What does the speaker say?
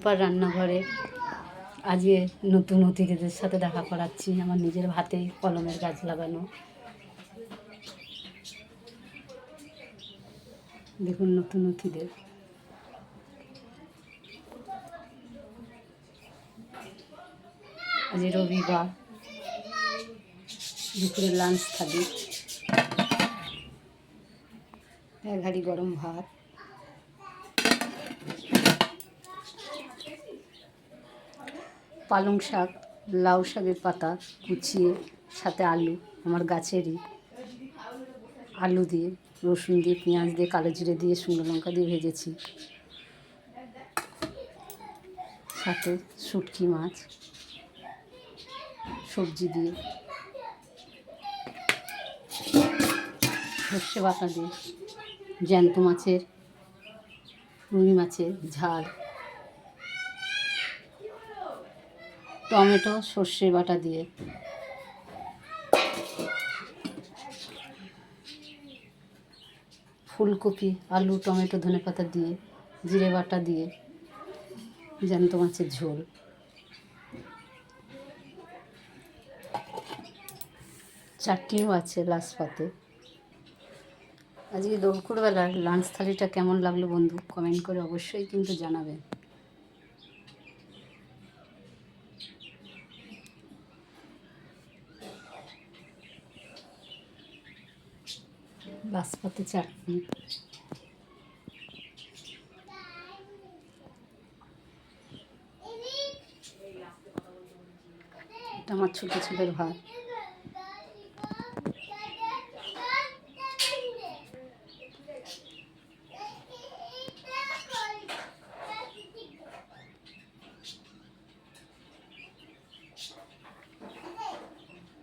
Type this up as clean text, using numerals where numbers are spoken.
পার রান্নাঘরে আজকে নতুন অতিথিদের সাথে দেখা করাচ্ছি। আমার নিজের হাতেই কলমের গাছ লাগানো। দেখুন নতুন অতিথিদের। আজ রবিবার, দুপুরে লাঞ্চ থালি, এক হাঁড়ি গরম ভাত, পালং শাক, লাউ শাকের পাতা কুচিয়ে, সাথে আলু, আমার গাছেরই আলু দিয়ে, রসুন দিয়ে, পেঁয়াজ দিয়ে, কালো জিরে দিয়ে, শুকনো লঙ্কা দিয়ে ভেজেছি। সাথে শুটকি মাছ, সবজি দিয়ে, সর্ষে বাটা দিয়ে, জ্যান্ত মাছের, রুই মাছের ঝাল, টমেটো সর্ষে বাটা দিয়ে, ফুলকপি, আলু, টমেটো, ধনেপাতা দিয়ে, জিরে বাটা দিয়ে, জ্যান্ত মাছের ঝোল। চাটনিও আছে লাস্ট পাতে। আজকে দুপুরবেলার লাঞ্চ থালিটা কেমন লাগলো বন্ধু, কমেন্ট করে অবশ্যই কিন্তু জানাবেন। লাস্ট পাতে চাটনি। এটা আমার ছোটো ছেলের ভাত।